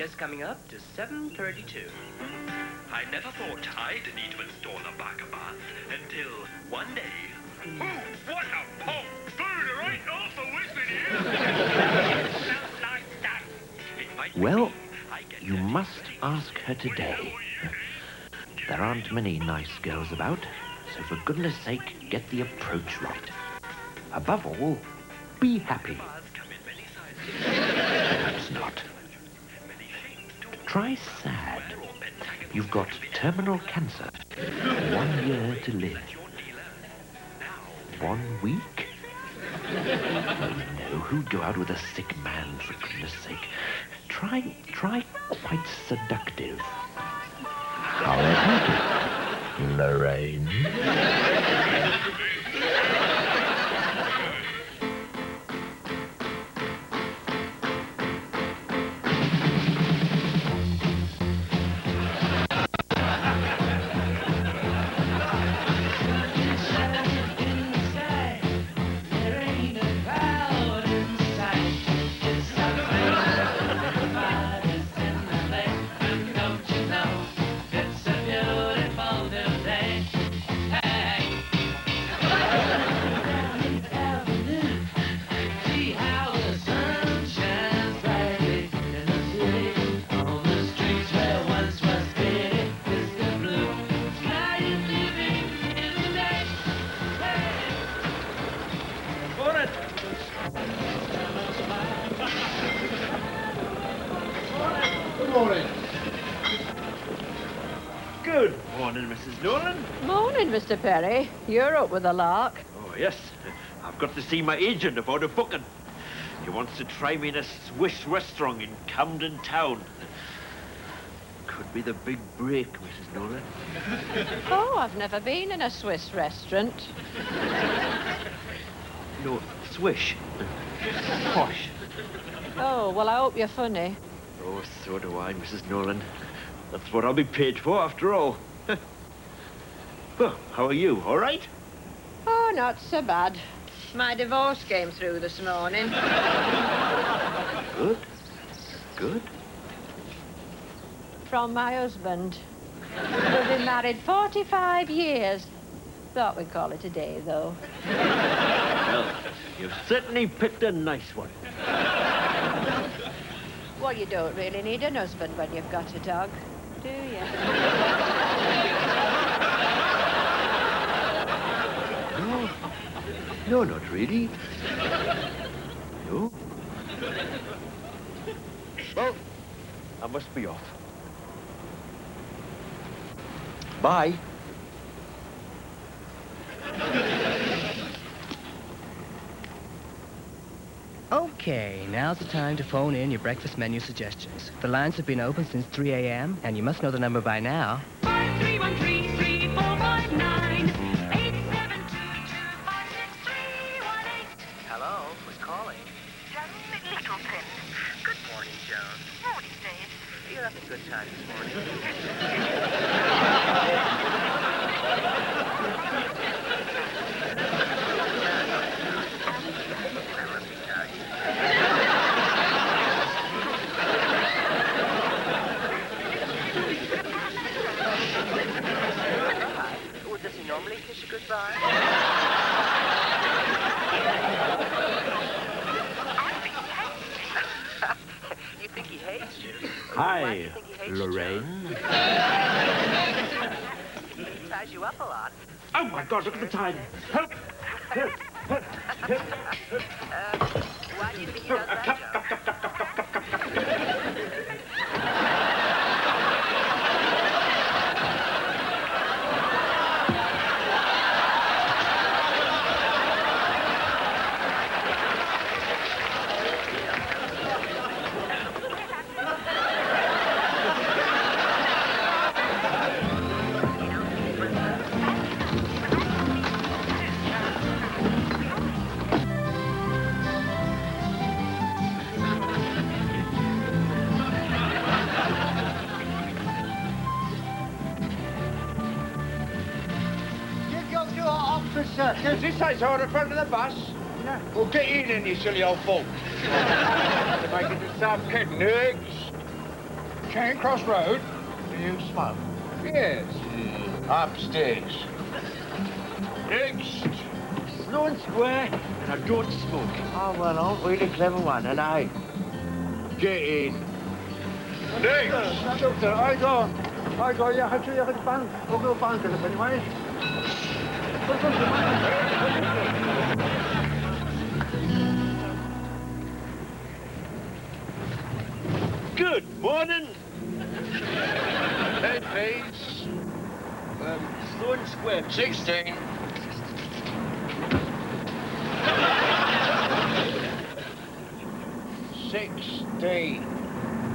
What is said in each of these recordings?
Just coming up to 7:32. I never thought I'd need to install a back bath until one day. Oh, what a pump! There ain't also listening here! Sounds like that. Well, you must ask her today. There aren't many nice girls about, so for goodness sake, get the approach right. Above all, be happy. Perhaps not. Try sad. You've got terminal cancer. 1 year to live. 1 week? No, who'd go out with a sick man, for goodness sake? Try quite seductive. However, Lorraine. Good morning, Mrs. Nolan. Morning, Mr. Perry. You're up with a lark. Oh, yes. I've got to see my agent about a booking. He wants to try me in a Swiss restaurant in Camden Town. Could be the big break, Mrs. Nolan. Oh, I've never been in a Swiss restaurant. No, Swish. Posh. Oh, well, I hope you're funny. Oh, so do I, Mrs. Nolan. That's what I'll be paid for, after all. Well, how are you? All right? Oh, not so bad. My divorce came through this morning. Good. Good. From my husband. We've been married 45 years. Thought we'd call it a day, though. Well, you've certainly picked a nice one. Well, you don't really need an husband when you've got a dog, do you? No, not really. No. Well, I must be off. Bye. Okay, now's the time to phone in your breakfast menu suggestions. The lines have been open since 3 a.m., and you must know the number by now. 53133459. Hello, who's calling? Joan Littleton. Good morning, Joan. Morning, Dave. You're having a good time this morning. Does he normally kiss you goodbye? You think he hates you? Why do Hi, you think he hates you, Lorraine. He ties you up a lot. Oh, my God, look at the time. Help! Help! Help! Help! Why do you think he does that, Joe? Is this ice order front of the bus? Yeah. Well, get in then, you silly old fool. If I get to stop kidding, eggs. Charing Cross Road. Do you smoke? Yes. Upstairs. Next. Sloan Square, and I don't smoke. Oh, well, aren't we the clever one, and I? Get in. Next. Doctor, I go, yeah, I tell you the bank. I'll go bank it anyway. Good morning. Head, please. Sloan Square. 16.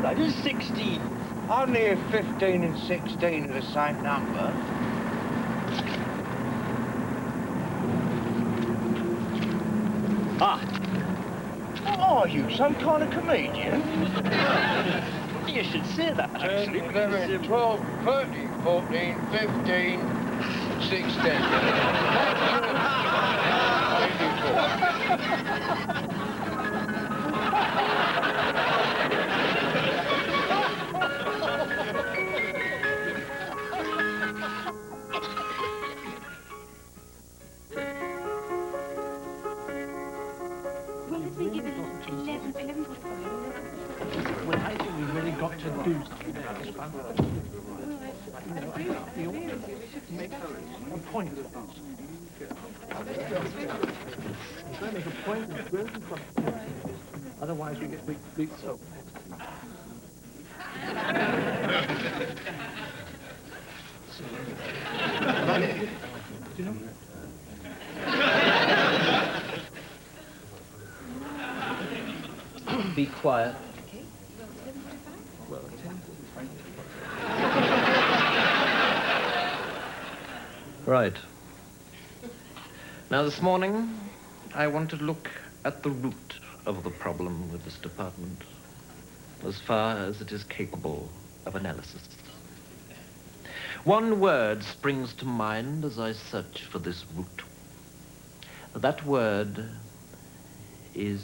That is 16. Only if 15 and 16 are the same number. Ah, Are you some kind of comedian? you should say that, 10, actually. 11, 12, 13, 14, 15, 16. Well, let's make it 11:45. Well, I think we've really got to do something. Make a point of this. We're trying to make a point of really something. Otherwise, we get big soap. Do you know? Be quiet. Right. Now, this morning, I want to look at the root of the problem with this department, as far as it is capable of analysis. One word springs to mind as I search for this root. That word is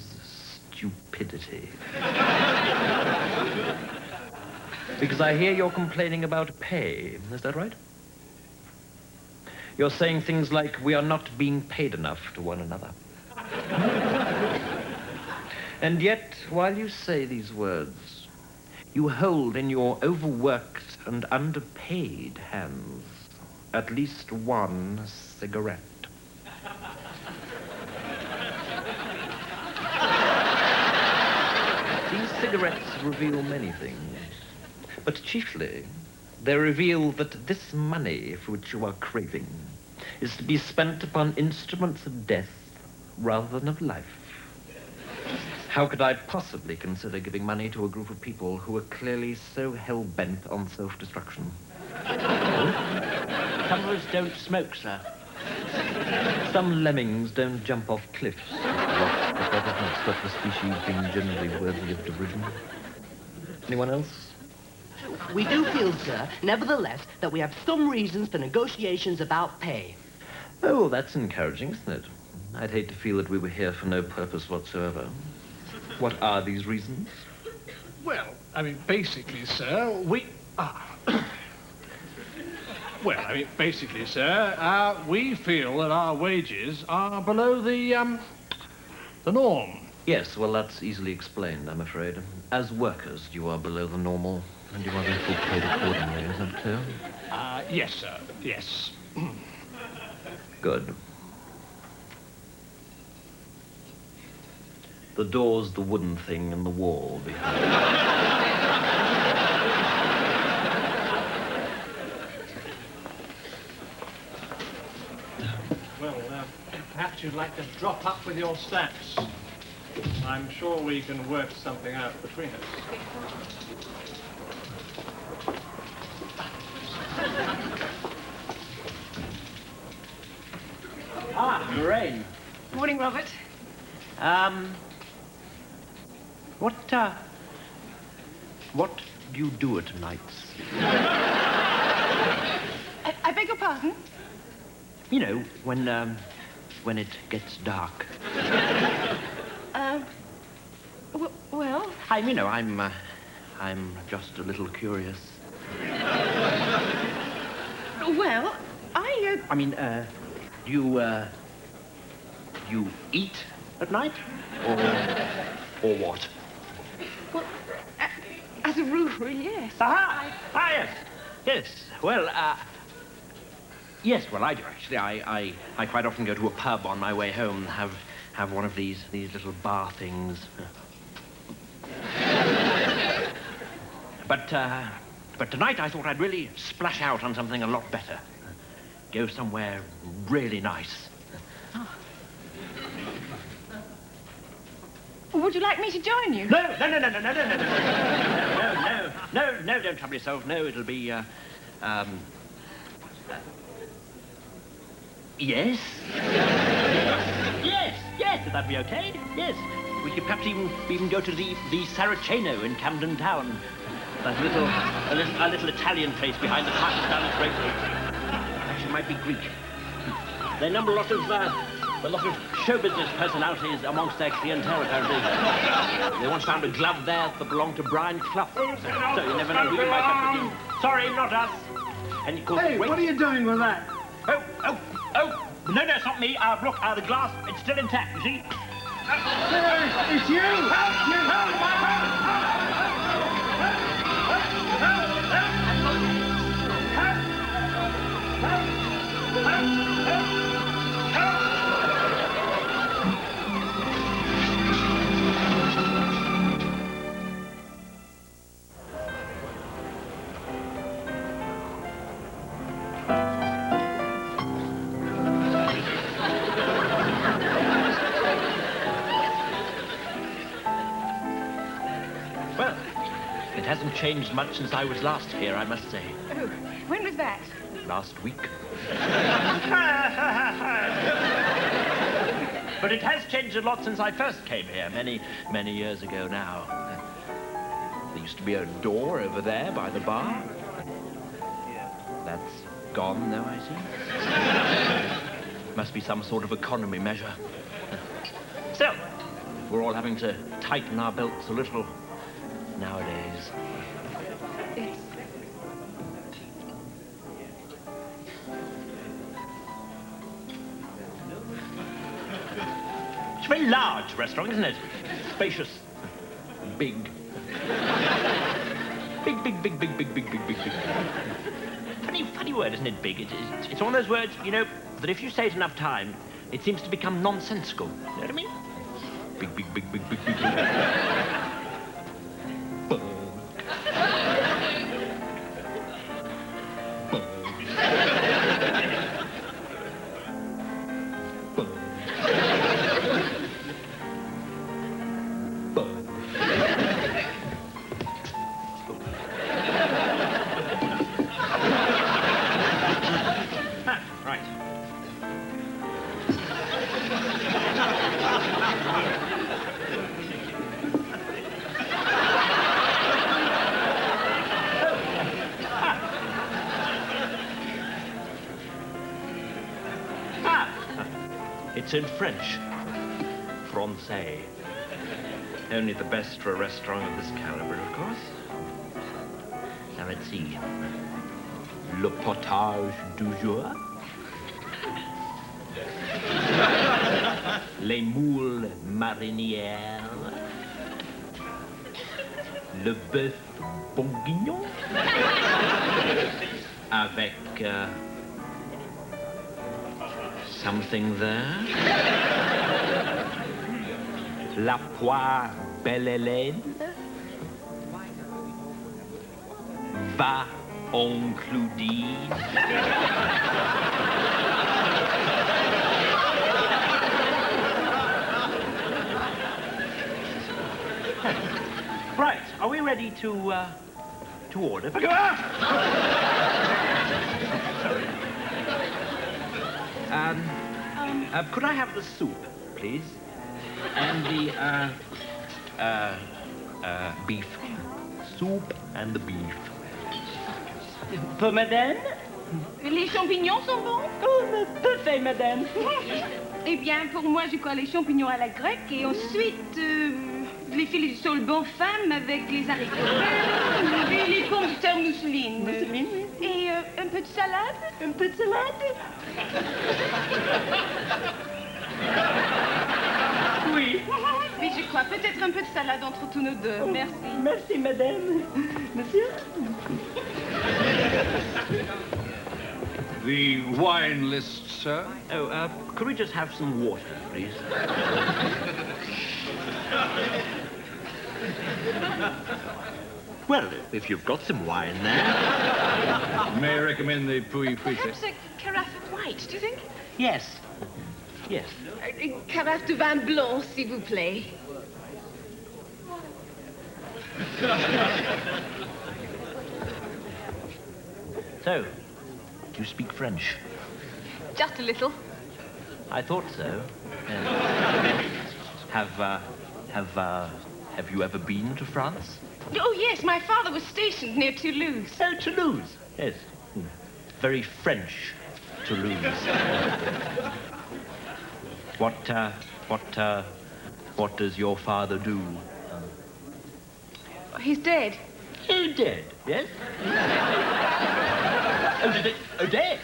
stupidity. Because I hear you're complaining about pay. Is that right? You're saying things like, we are not being paid enough to one another. And yet, while you say these words, you hold in your overworked and underpaid hands at least one cigarette. These cigarettes reveal many things, but chiefly they reveal that this money for which you are craving is to be spent upon instruments of death rather than of life. How could I possibly consider giving money to a group of people who are clearly so hell-bent on self-destruction? Some of us don't smoke, sir. Some lemmings don't jump off cliffs. What evidence that the species being generally worthy of derision? Anyone else? We do feel, sir, nevertheless, that we have some reasons for negotiations about pay. Oh, that's encouraging, isn't it? I'd hate to feel that we were here for no purpose whatsoever. What are these reasons? Well, I mean, basically, sir, we feel that our wages are below the norm. Yes, well, that's easily explained, I'm afraid. As workers, you are below the normal, and you are therefore paid accordingly, is that clear? Yes, sir, yes. Good. The door's the wooden thing in the wall behind. Well, perhaps you'd like to drop up with your stats. I'm sure we can work something out between us. Lorraine. Morning, Robert. What do you do at nights? I beg your pardon? You know, when it gets dark. Well... I'm I'm just a little curious. Well, I mean, do you eat at night? Or what? Well, as a rule, yes. Aha! Yes. Yes. Well, yes, well, I do, actually. I quite often go to a pub on my way home and have one of these little bar things. But tonight I thought I'd really splash out on something a lot better. Go somewhere really nice. Would you like me to join you? No, don't trouble yourself. No, it'll be, yes? Yes, would that be okay? Yes. We could perhaps even go to the Saraceno in Camden Town. That a little Italian place behind the Pakistan drapery. Actually, it might be Greek. There are a lot of show business personalities amongst their clientele, apparently. They once found a glove there that belonged to Brian Clough. So you never know who you might have to do. Sorry, not us. And of course, Hey, what are you doing with that? Oh! No, it's not me. Look, the glass, it's still intact, you see? It's you! Well, it hasn't changed much since I was last here, I must say. Oh, when was that? Last week. But it has changed a lot since I first came here, many years ago now. There used to be a door over there by the bar. That's gone now, I see. Must be some sort of economy measure. Still, we're all having to tighten our belts a little nowadays. Yes. It's a very large restaurant, isn't it? Spacious. Big. Big. Funny word, isn't it, big? It's one of those words, you know, that if you say it enough time, it seems to become nonsensical. You know what I mean? Big. It's in French. Francais. Only the best for a restaurant of this caliber, of course. Now let's see. Le potage du jour. Les moules marinières. Le bœuf bourguignon. Avec... something there. La poire belle Hélène. Va en Claudine. Right, are we ready to order? Could I have the soup, please? And the, beef. Soup and the beef. For madame? Les champignons sont bons? Oh, parfait, madame. Eh bien, pour moi, je crois les champignons à la grecque et ensuite, les filets du saule bon femme avec les haricots verts, et les pommes de terre mousseline. Et un peu de salade. Un peu de salade? Oui. Oui, je crois. Peut-être un peu de salade entre tous nos deux. Merci. Merci, madame. Monsieur? The wine list, sir. Oh, could we just have some water, please? Well, if you've got some wine there. May I recommend the Puy Puy? Perhaps a carafe of white, do you think? Yes. Yes. Carafe de vin blanc, s'il vous plaît. So, you speak French? Just a little. I thought so. Have you ever been to France? Oh, yes, my father was stationed near Toulouse. Oh, Toulouse. Yes. Very French, Toulouse. What does your father do? He's dead. Oh, dead. Yes. Oh, dead. Oh, dead.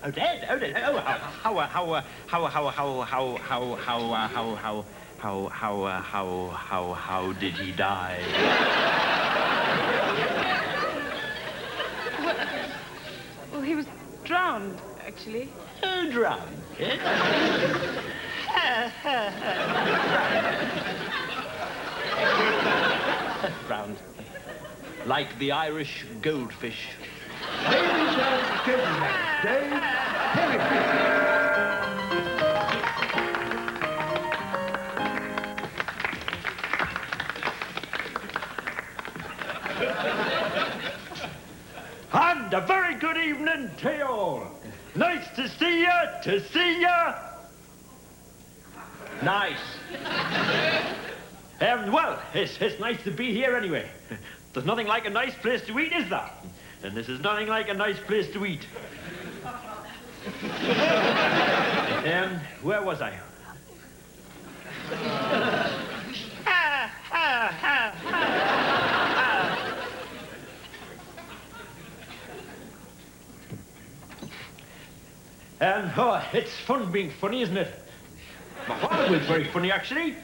Oh, dead. Oh, how did he die? Well, he was drowned, actually. Oh, drowned. Yes. Drowned. Like the Irish goldfish. Ladies and gentlemen, Dave Perry. And a very good evening to you all. Nice to see you, Nice. Well, it's nice to be here anyway. There's nothing like a nice place to eat, is there? And this is nothing like a nice place to eat. Where was I? It's fun being funny, isn't it? My father was very funny, actually.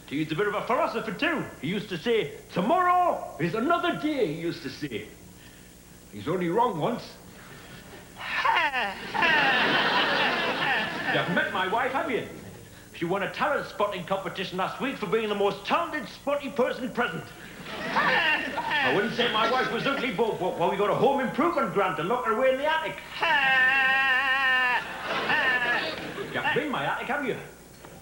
He was a bit of a philosopher, too. He used to say, tomorrow is another day, he used to say. He's only wrong once. You've met my wife, have you? She won a talent spotting competition last week for being the most talented spotty person present. I wouldn't say my wife was ugly, but when we got a home improvement grant to lock her away in the attic. You haven't been in my attic, have you?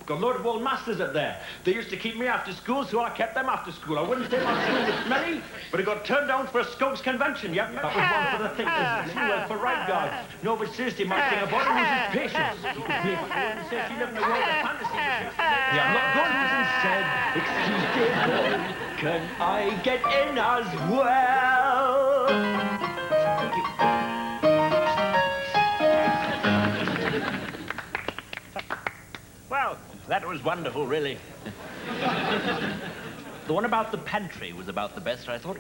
Got a load of old masters up there. They used to keep me after school, so I kept them after school. I wouldn't say my school was smelly, but it got turned down for a Scouts convention. That was one for the thinkers. She was for right guards. No, but seriously, my thing about him was his patience. He wouldn't say she lived in a world of fantasy. Yeah, I'm not going to and said, excuse me, can I get in as well? Thank you. Well, that was wonderful, really. The one about the pantry was about the best, I thought.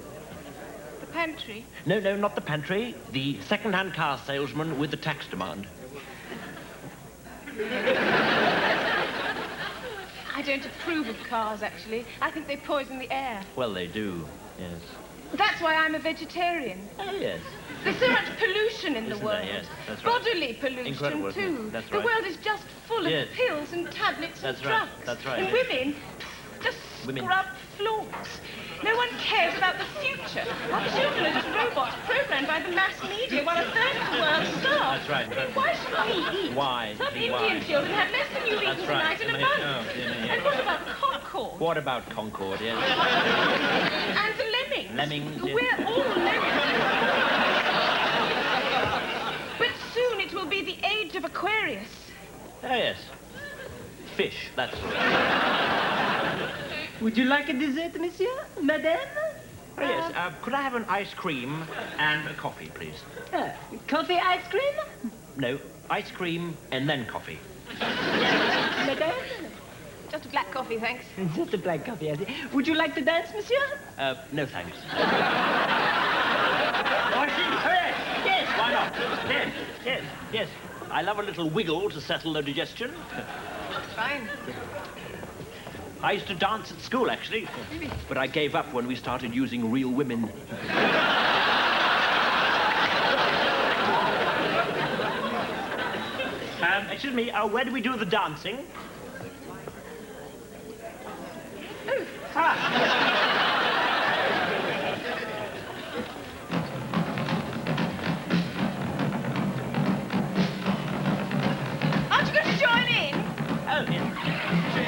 The pantry? No, not the pantry. The second-hand car salesman with the tax demand. I don't approve of cars, actually. I think they poison the air. Well, they do, yes. That's why I'm a vegetarian. Oh, yes. There's so much pollution in the Isn't world. there? Yes, that's right. Bodily pollution, Incredible, isn't it? too. That's The right. world is just full of Yes. pills and tablets That's and right. drugs. That's right, And yes. women just Women. scrub floors. No one cares about the future. Our children are just robots programmed by the mass media while a third of the world starves. That's right. I mean, why should we eat? Why? Some Why? Indian children have less than you've eaten That's right. tonight in a And month. yeah. And what about Concord? What about Concord, yes? And the lemmings. Lemmings, yes. We're all lemmings. But soon it will be the age of Aquarius. Oh, yes. Fish, that's right. Would you like a dessert, monsieur? Madame? Oh, yes. Could I have an ice cream and a coffee, please? Coffee ice cream? No, ice cream and then coffee. Madame? Just a black coffee, thanks. Just a black coffee, has it? Would you like to dance, monsieur? No thanks. Oh, I see. Oh, yes, why not? Yes. I love a little wiggle to settle the digestion. Fine. I used to dance at school, actually. But I gave up when we started using real women. Excuse me, where do we do the dancing? Aren't you going to join in? Oh, yes. There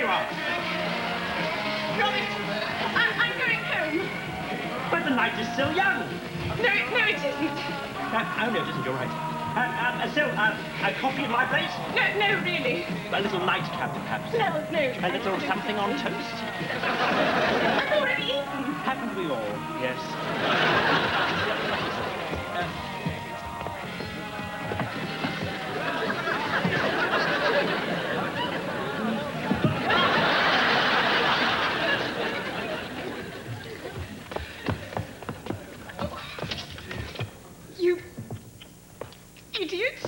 you are. Robin, I'm going home. But the night is still young. No, it isn't. Oh, no, it isn't. You're right. A coffee in my place? No, really. A little nightcap, perhaps. No. A little something on toast? I've already eaten. Haven't we all? Yes. You idiot.